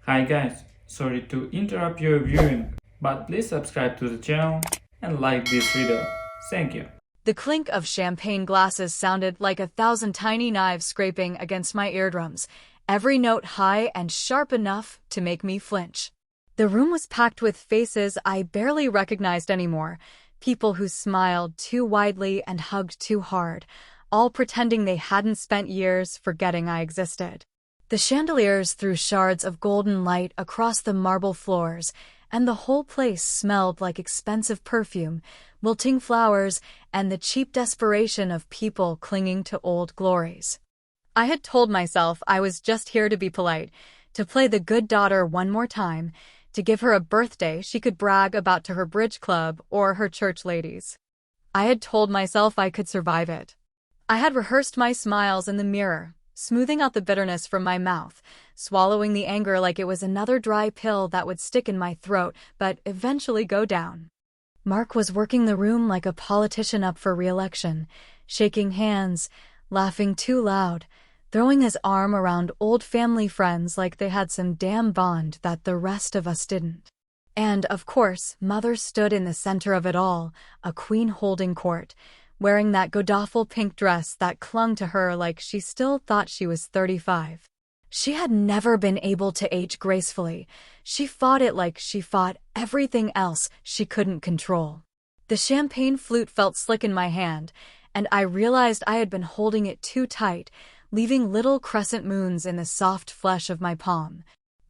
Hi guys, sorry to interrupt your viewing, but please subscribe to the channel and like this video. Thank you. The clink of champagne glasses sounded like 1,000 tiny knives scraping against my eardrums, every note high and sharp enough to make me flinch. The room was packed with faces I barely recognized anymore, people who smiled too widely and hugged too hard, all pretending they hadn't spent years forgetting I existed. The chandeliers threw shards of golden light across the marble floors, and the whole place smelled like expensive perfume, wilting flowers, and the cheap desperation of people clinging to old glories. I had told myself I was just here to be polite, to play the good daughter one more time, to give her a birthday she could brag about to her bridge club or her church ladies. I had told myself I could survive it. I had rehearsed my smiles in the mirror, smoothing out the bitterness from my mouth, swallowing the anger like it was another dry pill that would stick in my throat but eventually go down. Mark was working the room like a politician up for re-election, shaking hands, laughing too loud, throwing his arm around old family friends like they had some damn bond that the rest of us didn't. And, of course, Mother stood in the center of it all, a queen holding court, wearing that godawful pink dress that clung to her like she still thought she was 35. She had never been able to age gracefully. She fought it like she fought everything else she couldn't control. The champagne flute felt slick in my hand, and I realized I had been holding it too tight, leaving little crescent moons in the soft flesh of my palm.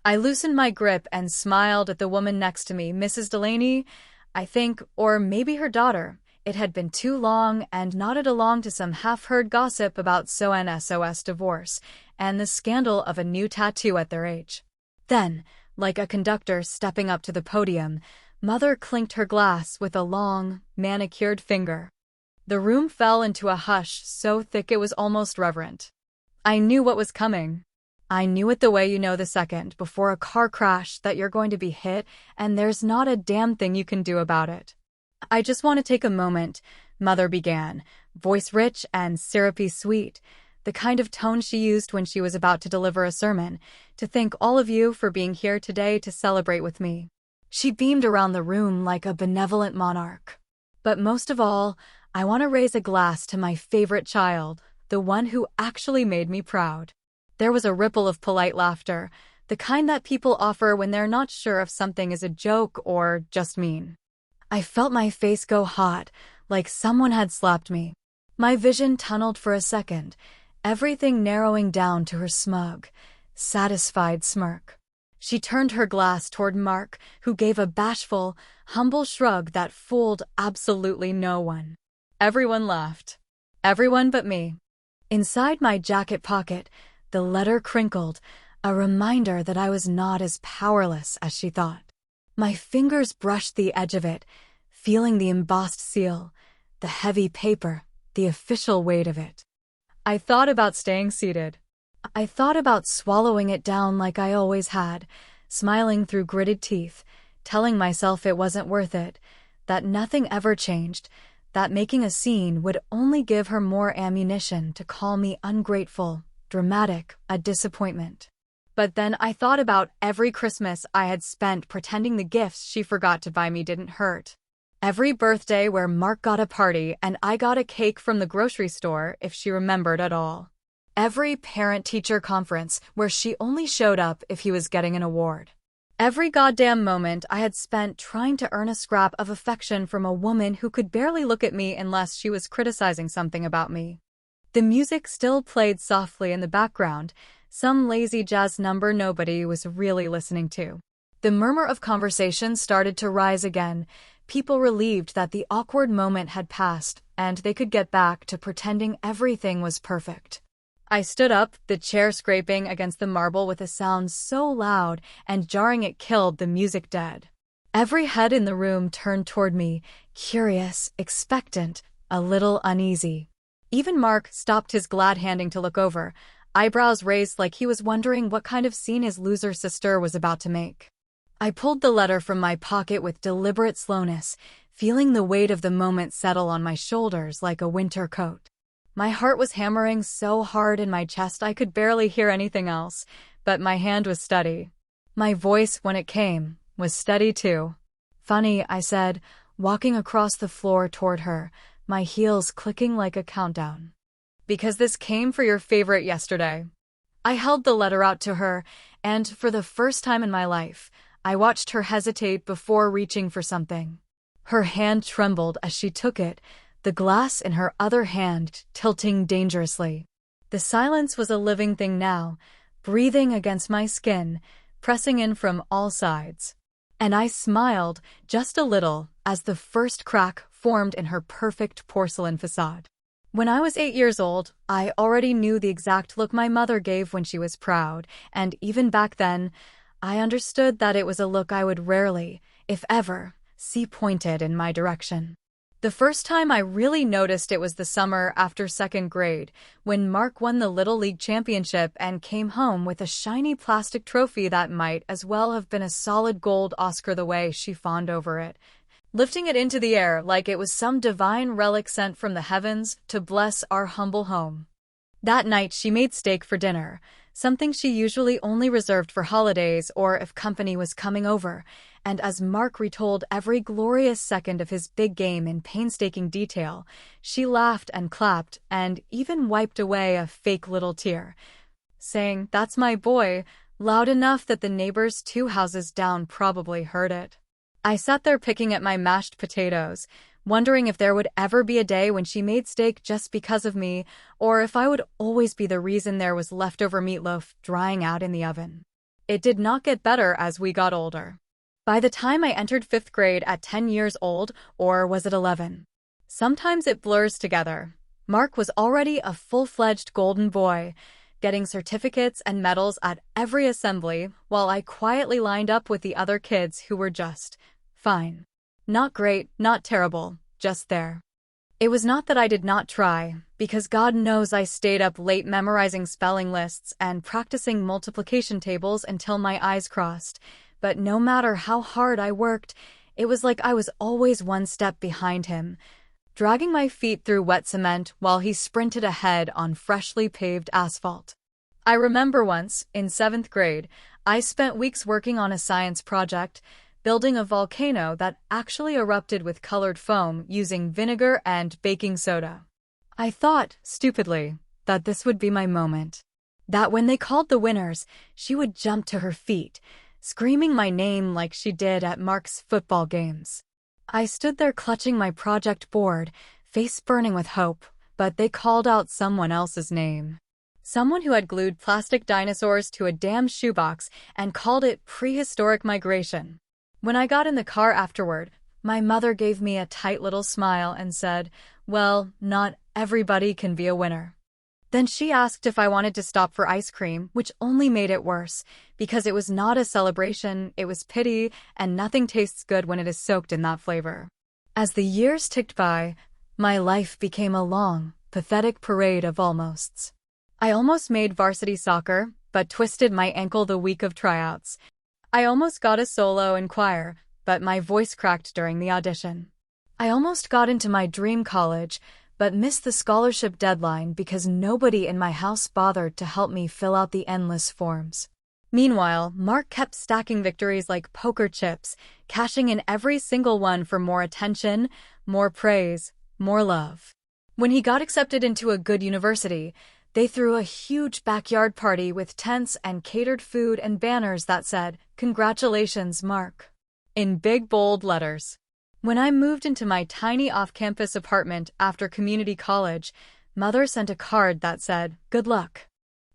I loosened my grip and smiled at the woman next to me, Mrs. Delaney, I think, or maybe her daughter. It had been too long, and nodded along to some half-heard gossip about SOS divorce and the scandal of a new tattoo at their age. Then, like a conductor stepping up to the podium, Mother clinked her glass with a long, manicured finger. The room fell into a hush so thick it was almost reverent. I knew what was coming. I knew it the way you know the second before a car crash that you're going to be hit and there's not a damn thing you can do about it. I just want to take a moment, Mother began, voice rich and syrupy sweet, the kind of tone she used when she was about to deliver a sermon, to thank all of you for being here today to celebrate with me. She beamed around the room like a benevolent monarch. But most of all, I want to raise a glass to my favorite child, the one who actually made me proud. There was a ripple of polite laughter, the kind that people offer when they're not sure if something is a joke or just mean. I felt my face go hot, like someone had slapped me. My vision tunneled for a second, everything narrowing down to her smug, satisfied smirk. She turned her glass toward Mark, who gave a bashful, humble shrug that fooled absolutely no one. Everyone laughed. Everyone but me. Inside my jacket pocket, the letter crinkled, a reminder that I was not as powerless as she thought. My fingers brushed the edge of it, feeling the embossed seal, the heavy paper, the official weight of it. I thought about staying seated. I thought about swallowing it down like I always had, smiling through gritted teeth, telling myself it wasn't worth it, that nothing ever changed, that making a scene would only give her more ammunition to call me ungrateful, dramatic, a disappointment. But then I thought about every Christmas I had spent pretending the gifts she forgot to buy me didn't hurt. Every birthday where Mark got a party and I got a cake from the grocery store if she remembered at all. Every parent-teacher conference where she only showed up if he was getting an award. Every goddamn moment I had spent trying to earn a scrap of affection from a woman who could barely look at me unless she was criticizing something about me. The music still played softly in the background, some lazy jazz number nobody was really listening to. The murmur of conversation started to rise again, people relieved that the awkward moment had passed and they could get back to pretending everything was perfect. I stood up, the chair scraping against the marble with a sound so loud and jarring it killed the music dead. Every head in the room turned toward me, curious, expectant, a little uneasy. Even Mark stopped his glad handing to look over, eyebrows raised like he was wondering what kind of scene his loser sister was about to make. I pulled the letter from my pocket with deliberate slowness, feeling the weight of the moment settle on my shoulders like a winter coat. My heart was hammering so hard in my chest I could barely hear anything else, but my hand was steady. My voice, when it came, was steady too. "Funny," I said, walking across the floor toward her, my heels clicking like a countdown. "Because this came for your favorite yesterday." I held the letter out to her, and for the first time in my life, I watched her hesitate before reaching for something. Her hand trembled as she took it, the glass in her other hand tilting dangerously. The silence was a living thing now, breathing against my skin, pressing in from all sides. And I smiled, just a little, as the first crack formed in her perfect porcelain facade. When I was 8 years old, I already knew the exact look my mother gave when she was proud, and even back then, I understood that it was a look I would rarely, if ever, see pointed in my direction. The first time I really noticed it was the summer after 2nd grade, when Mark won the Little League championship and came home with a shiny plastic trophy that might as well have been a solid gold Oscar the way she fawned over it, lifting it into the air like it was some divine relic sent from the heavens to bless our humble home. That night she made steak for dinner, something she usually only reserved for holidays or if company was coming over, and as Mark retold every glorious second of his big game in painstaking detail, she laughed and clapped and even wiped away a fake little tear, saying, "That's my boy," loud enough that the neighbors 2 houses down probably heard it. I sat there picking at my mashed potatoes, wondering if there would ever be a day when she made steak just because of me, or if I would always be the reason there was leftover meatloaf drying out in the oven. It did not get better as we got older. By the time I entered 5th grade at 10 years old, or was it 11? Sometimes it blurs together. Mark was already a full-fledged golden boy, getting certificates and medals at every assembly, while I quietly lined up with the other kids who were just fine. Not great, not terrible, just there. It was not that I did not try, because God knows I stayed up late memorizing spelling lists and practicing multiplication tables until my eyes crossed, but no matter how hard I worked, it was like I was always one step behind him, dragging my feet through wet cement while he sprinted ahead on freshly paved asphalt. I remember once, in 7th grade, I spent weeks working on a science project, building a volcano that actually erupted with colored foam using vinegar and baking soda. I thought, stupidly, that this would be my moment. That when they called the winners, she would jump to her feet, screaming my name like she did at Mark's football games. I stood there clutching my project board, face burning with hope, but they called out someone else's name. Someone who had glued plastic dinosaurs to a damn shoebox and called it prehistoric migration. When I got in the car afterward, my mother gave me a tight little smile and said, "Well, not everybody can be a winner." Then she asked if I wanted to stop for ice cream, which only made it worse, because it was not a celebration, it was pity, and nothing tastes good when it is soaked in that flavor. As the years ticked by, my life became a long, pathetic parade of almosts. I almost made varsity soccer, but twisted my ankle the week of tryouts. I almost got a solo in choir, but my voice cracked during the audition. I almost got into my dream college, but missed the scholarship deadline because nobody in my house bothered to help me fill out the endless forms. Meanwhile, Mark kept stacking victories like poker chips, cashing in every single one for more attention, more praise, more love. When he got accepted into a good university, they threw a huge backyard party with tents and catered food and banners that said, "Congratulations, Mark," in big bold letters. When I moved into my tiny off-campus apartment after community college, Mother sent a card that said, "Good luck,"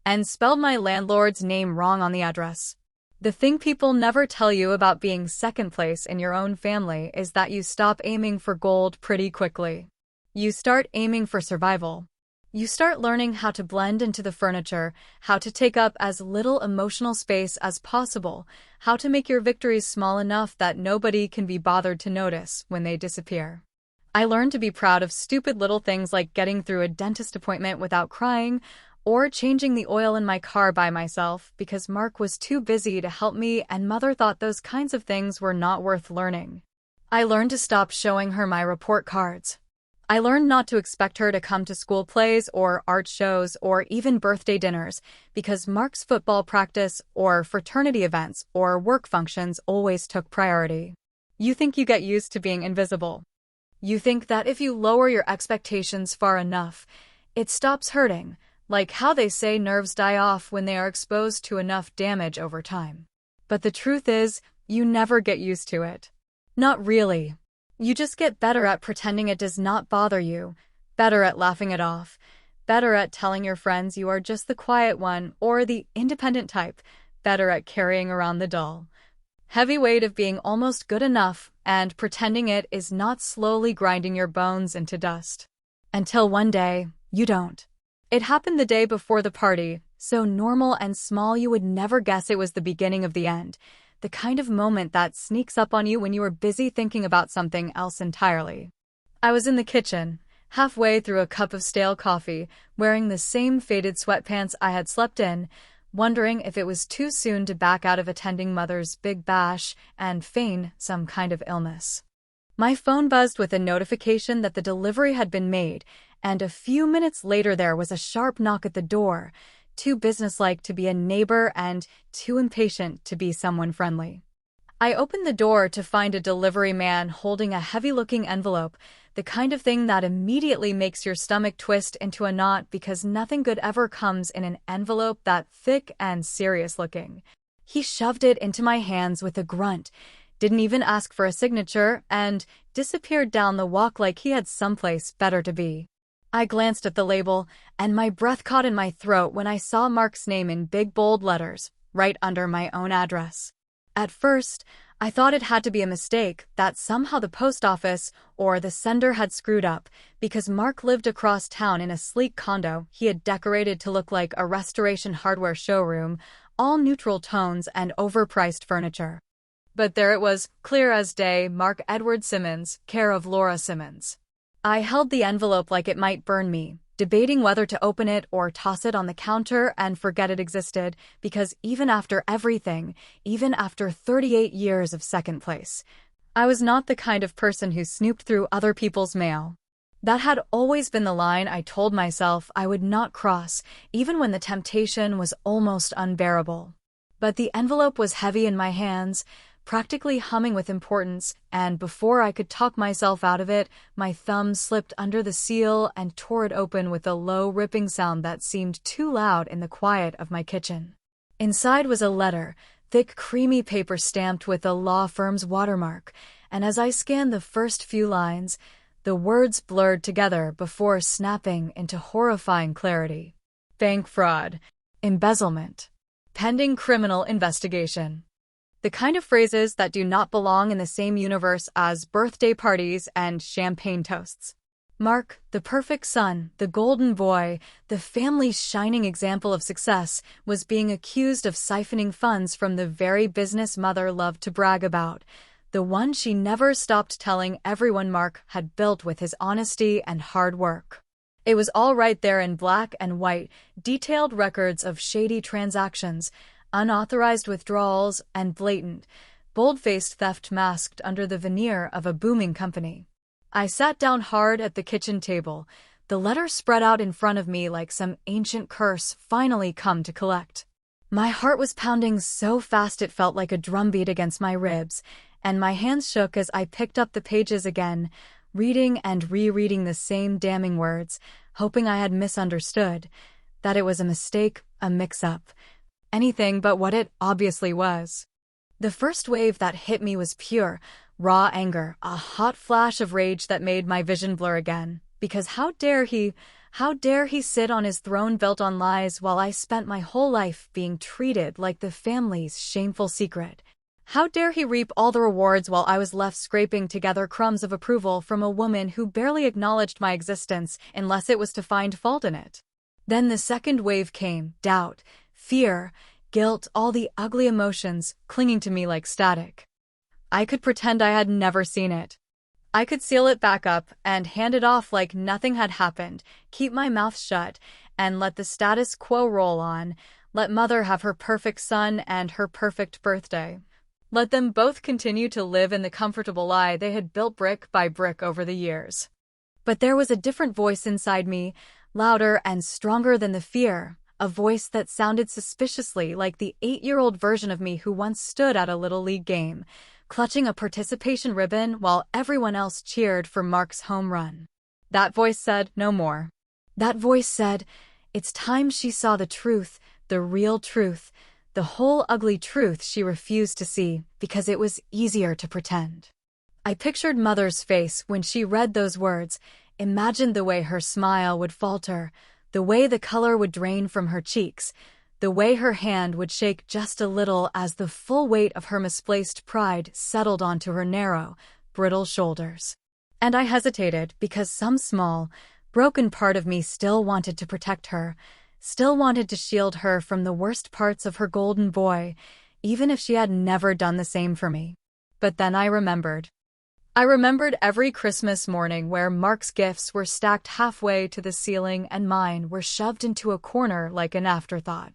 and spelled my landlord's name wrong on the address. The thing people never tell you about being second place in your own family is that you stop aiming for gold pretty quickly. You start aiming for survival. You start learning how to blend into the furniture, how to take up as little emotional space as possible, how to make your victories small enough that nobody can be bothered to notice when they disappear. I learned to be proud of stupid little things like getting through a dentist appointment without crying, or changing the oil in my car by myself because Mark was too busy to help me and Mother thought those kinds of things were not worth learning. I learned to stop showing her my report cards. I learned not to expect her to come to school plays or art shows or even birthday dinners because Mark's football practice or fraternity events or work functions always took priority. You think you get used to being invisible. You think that if you lower your expectations far enough, it stops hurting, like how they say nerves die off when they are exposed to enough damage over time. But the truth is, you never get used to it. Not really. You just get better at pretending it does not bother you, better at laughing it off, better at telling your friends you are just the quiet one or the independent type, better at carrying around the dull, heavy weight of being almost good enough and pretending it is not slowly grinding your bones into dust. Until one day, you don't. It happened the day before the party, so normal and small you would never guess it was the beginning of the end. The kind of moment that sneaks up on you when you are busy thinking about something else entirely. I was in the kitchen, halfway through a cup of stale coffee, wearing the same faded sweatpants I had slept in, wondering if it was too soon to back out of attending Mother's big bash and feign some kind of illness. My phone buzzed with a notification that the delivery had been made, and a few minutes later there was a sharp knock at the door. Too businesslike to be a neighbor and too impatient to be someone friendly. I opened the door to find a delivery man holding a heavy-looking envelope, the kind of thing that immediately makes your stomach twist into a knot because nothing good ever comes in an envelope that thick and serious-looking. He shoved it into my hands with a grunt, didn't even ask for a signature, and disappeared down the walk like he had someplace better to be. I glanced at the label, and my breath caught in my throat when I saw Mark's name in big bold letters, right under my own address. At first, I thought it had to be a mistake, that somehow the post office or the sender had screwed up, because Mark lived across town in a sleek condo he had decorated to look like a restoration hardware showroom, all neutral tones and overpriced furniture. But there it was, clear as day, Mark Edward Simmons, care of Laura Simmons. I held the envelope like it might burn me, debating whether to open it or toss it on the counter and forget it existed, because even after everything, even after 38 years of second place, I was not the kind of person who snooped through other people's mail. That had always been the line I told myself I would not cross, even when the temptation was almost unbearable. But the envelope was heavy in my hands, practically humming with importance, and before I could talk myself out of it, my thumb slipped under the seal and tore it open with a low ripping sound that seemed too loud in the quiet of my kitchen. Inside was a letter, thick creamy paper stamped with a law firm's watermark, and as I scanned the first few lines, the words blurred together before snapping into horrifying clarity. Bank fraud. Embezzlement. Pending criminal investigation. The kind of phrases that do not belong in the same universe as birthday parties and champagne toasts. Mark, the perfect son, the golden boy, the family's shining example of success, was being accused of siphoning funds from the very business mother loved to brag about, the one she never stopped telling everyone Mark had built with his honesty and hard work. It was all right there in black and white, detailed records of shady transactions, unauthorized withdrawals, and blatant, bold-faced theft masked under the veneer of a booming company. I sat down hard at the kitchen table, the letter spread out in front of me like some ancient curse finally come to collect. My heart was pounding so fast it felt like a drumbeat against my ribs, and my hands shook as I picked up the pages again, reading and rereading the same damning words, hoping I had misunderstood, that it was a mistake, a mix-up. Anything but what it obviously was. The first wave that hit me was pure, raw anger, a hot flash of rage that made my vision blur again, because how dare he sit on his throne built on lies while I spent my whole life being treated like the family's shameful secret? How dare he reap all the rewards while I was left scraping together crumbs of approval from a woman who barely acknowledged my existence unless it was to find fault in it? Then the second wave came, doubt, fear, guilt, all the ugly emotions clinging to me like static. I could pretend I had never seen it. I could seal it back up and hand it off like nothing had happened, keep my mouth shut, and let the status quo roll on, let Mother have her perfect son and her perfect birthday. Let them both continue to live in the comfortable lie they had built brick by brick over the years. But there was a different voice inside me, louder and stronger than the fear, a voice that sounded suspiciously like the 8-year-old version of me who once stood at a Little League game, clutching a participation ribbon while everyone else cheered for Mark's home run. That voice said, "No more." That voice said, it's time she saw the truth, the real truth, the whole ugly truth she refused to see because it was easier to pretend. I pictured Mother's face when she read those words, imagined the way her smile would falter, the way the color would drain from her cheeks, the way her hand would shake just a little as the full weight of her misplaced pride settled onto her narrow, brittle shoulders. And I hesitated because some small, broken part of me still wanted to protect her, still wanted to shield her from the worst parts of her golden boy, even if she had never done the same for me. But then I remembered. I remembered every Christmas morning where Mark's gifts were stacked halfway to the ceiling and mine were shoved into a corner like an afterthought.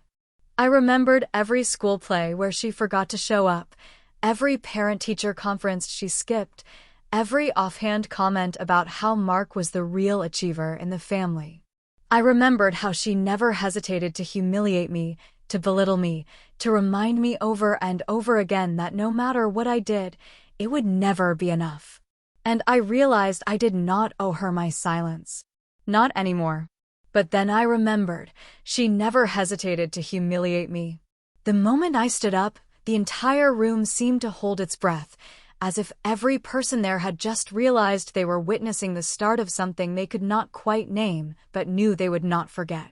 I remembered every school play where she forgot to show up, every parent-teacher conference she skipped, every offhand comment about how Mark was the real achiever in the family. I remembered how she never hesitated to humiliate me, to belittle me, to remind me over and over again that no matter what I did, it would never be enough. And I realized I did not owe her my silence. Not anymore. But then I remembered, she never hesitated to humiliate me. The moment I stood up, the entire room seemed to hold its breath, as if every person there had just realized they were witnessing the start of something they could not quite name, but knew they would not forget.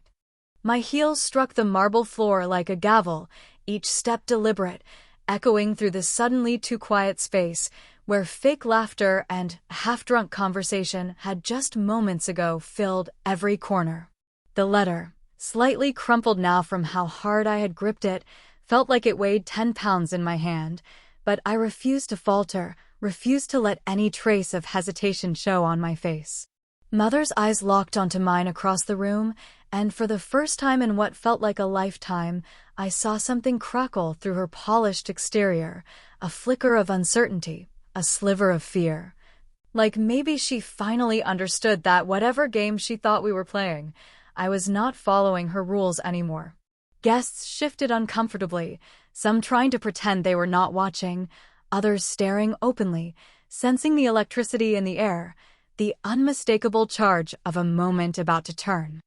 My heels struck the marble floor like a gavel, each step deliberate, echoing through the suddenly too quiet space, where fake laughter and half-drunk conversation had just moments ago filled every corner. The letter, slightly crumpled now from how hard I had gripped it, felt like it weighed 10 pounds in my hand, but I refused to falter, refused to let any trace of hesitation show on my face. Mother's eyes locked onto mine across the room, and for the first time in what felt like a lifetime, I saw something crackle through her polished exterior, a flicker of uncertainty, a sliver of fear. Like maybe she finally understood that whatever game she thought we were playing, I was not following her rules anymore. Guests shifted uncomfortably, some trying to pretend they were not watching, others staring openly, sensing the electricity in the air, the unmistakable charge of a moment about to turn.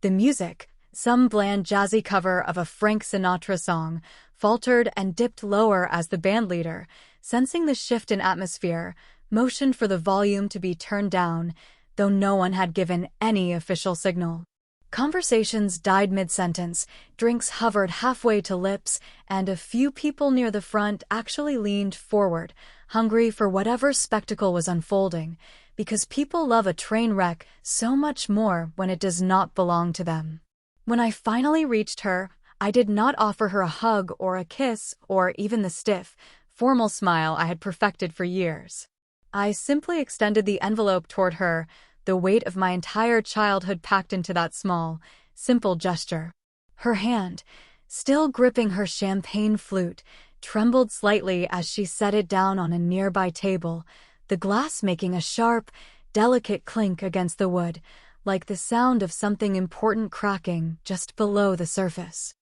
The music, some bland jazzy cover of a Frank Sinatra song, faltered and dipped lower as the bandleader, sensing the shift in atmosphere, motioned for the volume to be turned down, though no one had given any official signal. Conversations died mid-sentence, drinks hovered halfway to lips, and a few people near the front actually leaned forward, hungry for whatever spectacle was unfolding, because people love a train wreck so much more when it does not belong to them. When I finally reached her, I did not offer her a hug or a kiss or even the stiff, formal smile I had perfected for years. I simply extended the envelope toward her, the weight of my entire childhood packed into that small, simple gesture. Her hand, still gripping her champagne flute, trembled slightly as she set it down on a nearby table, the glass making a sharp, delicate clink against the wood, like the sound of something important cracking just below the surface.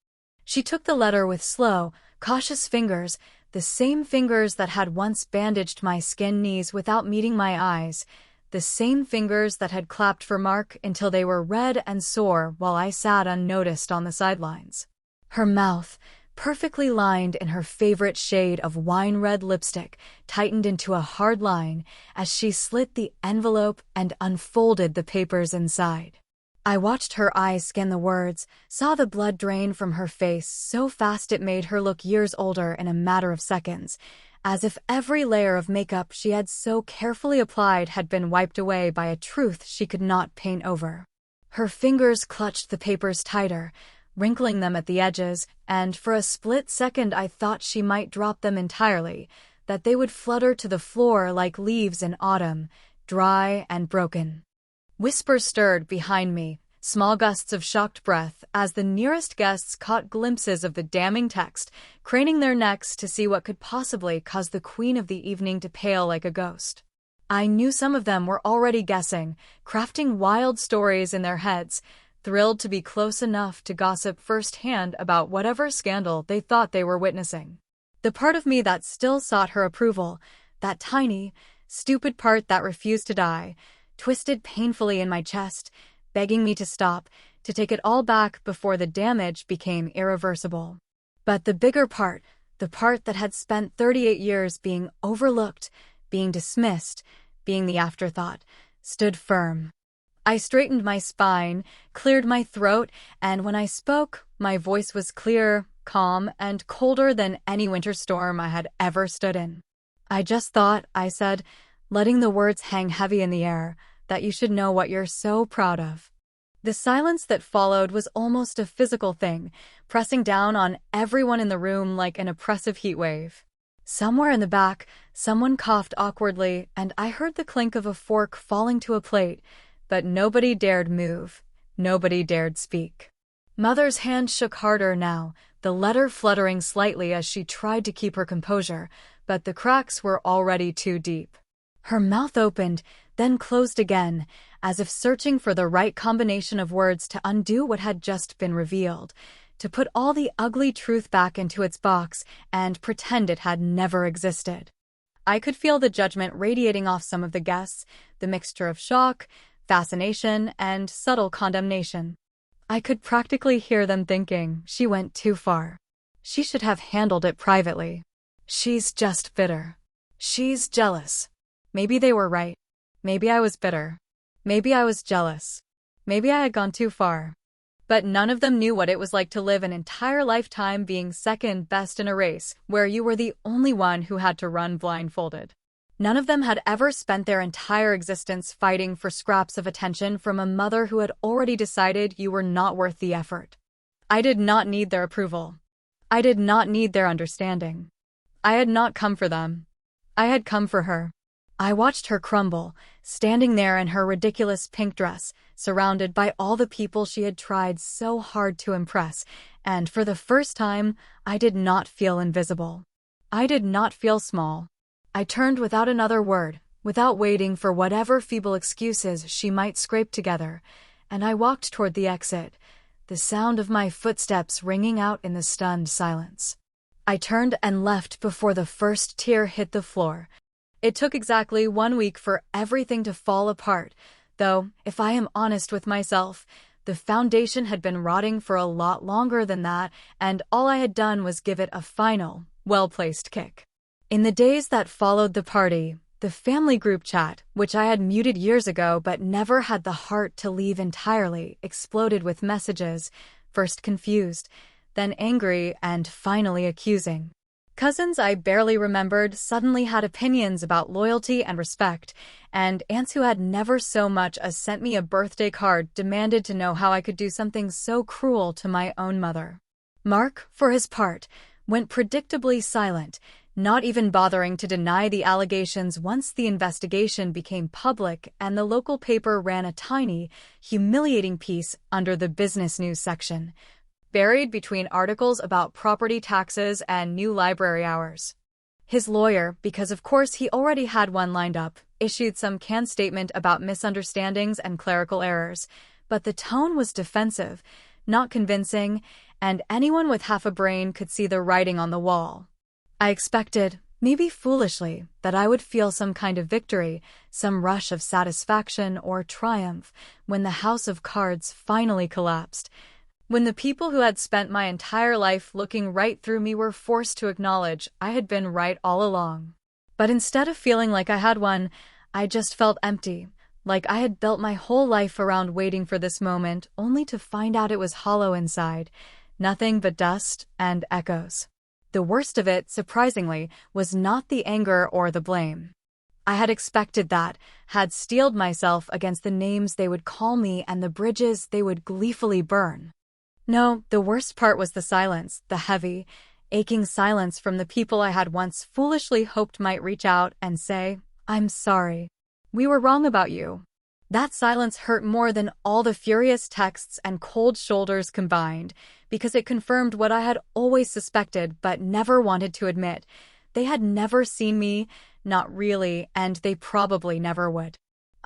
She took the letter with slow, cautious fingers, the same fingers that had once bandaged my skinned knees without meeting my eyes, the same fingers that had clapped for Mark until they were red and sore while I sat unnoticed on the sidelines. Her mouth, perfectly lined in her favorite shade of wine-red lipstick, tightened into a hard line as she slit the envelope and unfolded the papers inside. I watched her eyes scan the words, saw the blood drain from her face so fast it made her look years older in a matter of seconds, as if every layer of makeup she had so carefully applied had been wiped away by a truth she could not paint over. Her fingers clutched the papers tighter, wrinkling them at the edges, and for a split second I thought she might drop them entirely, that they would flutter to the floor like leaves in autumn, dry and broken. Whispers stirred behind me, small gusts of shocked breath, as the nearest guests caught glimpses of the damning text, craning their necks to see what could possibly cause the queen of the evening to pale like a ghost. I knew some of them were already guessing, crafting wild stories in their heads, thrilled to be close enough to gossip firsthand about whatever scandal they thought they were witnessing. The part of me that still sought her approval, that tiny, stupid part that refused to die, twisted painfully in my chest, begging me to stop, to take it all back before the damage became irreversible. But the bigger part, the part that had spent 38 years being overlooked, being dismissed, being the afterthought, stood firm. I straightened my spine, cleared my throat, and when I spoke, my voice was clear, calm, and colder than any winter storm I had ever stood in. I just thought, I said, letting the words hang heavy in the air, that you should know what you're so proud of. The silence that followed was almost a physical thing, pressing down on everyone in the room like an oppressive heat wave. Somewhere in the back, someone coughed awkwardly, and I heard the clink of a fork falling to a plate, but nobody dared move. Nobody dared speak. Mother's hand shook harder now, the letter fluttering slightly as she tried to keep her composure, but the cracks were already too deep. Her mouth opened, then closed again, as if searching for the right combination of words to undo what had just been revealed, to put all the ugly truth back into its box and pretend it had never existed. I could feel the judgment radiating off some of the guests, the mixture of shock, fascination, and subtle condemnation. I could practically hear them thinking, she went too far. She should have handled it privately. She's just bitter. She's jealous. Maybe they were right. Maybe I was bitter. Maybe I was jealous. Maybe I had gone too far. But none of them knew what it was like to live an entire lifetime being second best in a race where you were the only one who had to run blindfolded. None of them had ever spent their entire existence fighting for scraps of attention from a mother who had already decided you were not worth the effort. I did not need their approval. I did not need their understanding. I had not come for them. I had come for her. I watched her crumble, standing there in her ridiculous pink dress, surrounded by all the people she had tried so hard to impress, and for the first time, I did not feel invisible. I did not feel small. I turned without another word, without waiting for whatever feeble excuses she might scrape together, and I walked toward the exit, the sound of my footsteps ringing out in the stunned silence. I turned and left before the first tear hit the floor. It took exactly 1 week for everything to fall apart, though, if I am honest with myself, the foundation had been rotting for a lot longer than that, and all I had done was give it a final, well-placed kick. In the days that followed the party, the family group chat, which I had muted years ago but never had the heart to leave entirely, exploded with messages, first confused, then angry, and finally accusing. Cousins I barely remembered suddenly had opinions about loyalty and respect, and aunts who had never so much as sent me a birthday card demanded to know how I could do something so cruel to my own mother. Mark, for his part, went predictably silent, not even bothering to deny the allegations once the investigation became public and the local paper ran a tiny, humiliating piece under the business news section, buried between articles about property taxes and new library hours. His lawyer, because of course he already had one lined up, issued some canned statement about misunderstandings and clerical errors, but the tone was defensive, not convincing, and anyone with half a brain could see the writing on the wall. I expected, maybe foolishly, that I would feel some kind of victory, some rush of satisfaction or triumph, when the house of cards finally collapsed, when the people who had spent my entire life looking right through me were forced to acknowledge I had been right all along. But instead of feeling like I had won, I just felt empty, like I had built my whole life around waiting for this moment, only to find out it was hollow inside, nothing but dust and echoes. The worst of it, surprisingly, was not the anger or the blame. I had expected that, had steeled myself against the names they would call me and the bridges they would gleefully burn. No, the worst part was the silence, the heavy, aching silence from the people I had once foolishly hoped might reach out and say, "I'm sorry. We were wrong about you." That silence hurt more than all the furious texts and cold shoulders combined, because it confirmed what I had always suspected but never wanted to admit. They had never seen me, not really, and they probably never would.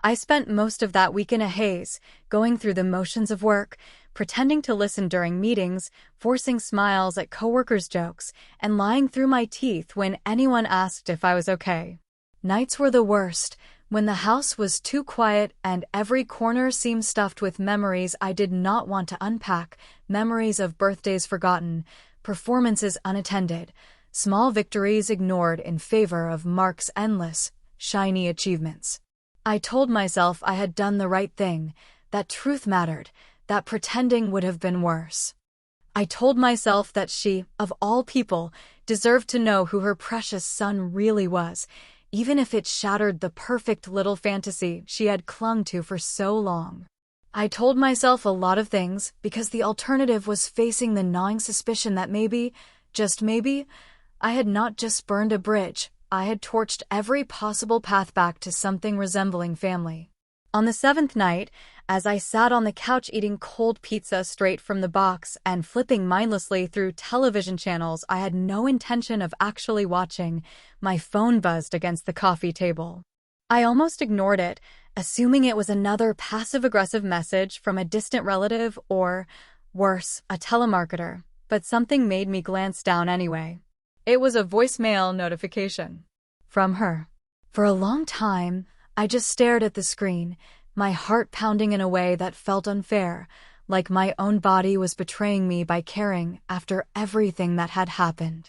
I spent most of that week in a haze, going through the motions of work, pretending to listen during meetings, forcing smiles at coworkers' jokes, and lying through my teeth when anyone asked if I was okay. Nights were the worst, when the house was too quiet and every corner seemed stuffed with memories I did not want to unpack, memories of birthdays forgotten, performances unattended, small victories ignored in favor of Mark's endless, shiny achievements. I told myself I had done the right thing, that truth mattered, that pretending would have been worse. I told myself that she, of all people, deserved to know who her precious son really was, even if it shattered the perfect little fantasy she had clung to for so long. I told myself a lot of things because the alternative was facing the gnawing suspicion that maybe, just maybe, I had not just burned a bridge, I had torched every possible path back to something resembling family. On the 7th night, as I sat on the couch eating cold pizza straight from the box and flipping mindlessly through television channels I had no intention of actually watching, my phone buzzed against the coffee table. I almost ignored it, assuming it was another passive-aggressive message from a distant relative or, worse, a telemarketer, but something made me glance down anyway. It was a voicemail notification. From her. For a long time, I just stared at the screen, my heart pounding in a way that felt unfair, like my own body was betraying me by caring after everything that had happened.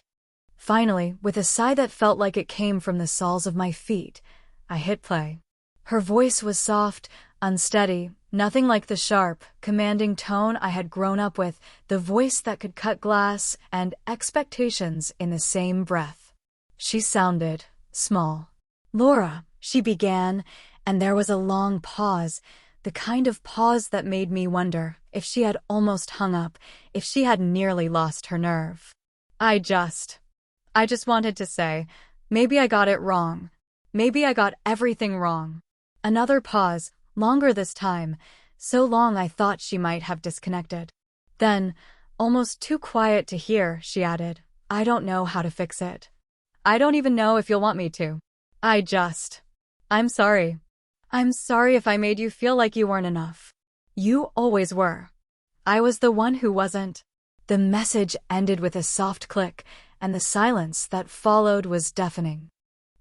Finally, with a sigh that felt like it came from the soles of my feet, I hit play. Her voice was soft, unsteady, nothing like the sharp, commanding tone I had grown up with, the voice that could cut glass and expectations in the same breath. She sounded small. "Laura," she began, and there was a long pause, the kind of pause that made me wonder if she had almost hung up, if she had nearly lost her nerve. I just wanted to say, maybe I got it wrong. Maybe I got everything wrong. Another pause, longer this time, so long I thought she might have disconnected. Then, almost too quiet to hear, she added, "I don't know how to fix it. I don't even know if you'll want me to. I'm sorry. I'm sorry if I made you feel like you weren't enough. You always were. I was the one who wasn't." The message ended with a soft click, and the silence that followed was deafening.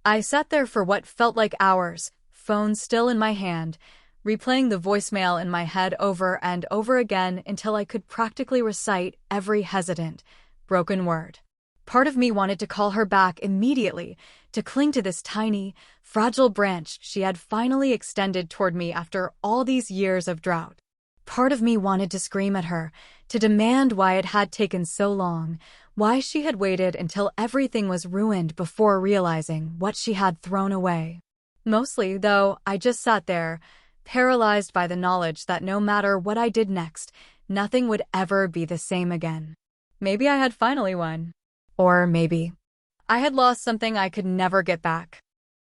I sat there for what felt like hours, phone still in my hand, replaying the voicemail in my head over and over again until I could practically recite every hesitant, broken word. Part of me wanted to call her back immediately, to cling to this tiny, fragile branch she had finally extended toward me after all these years of drought. Part of me wanted to scream at her, to demand why it had taken so long, why she had waited until everything was ruined before realizing what she had thrown away. Mostly, though, I just sat there, paralyzed by the knowledge that no matter what I did next, nothing would ever be the same again. Maybe I had finally won. Or maybe I had lost something I could never get back.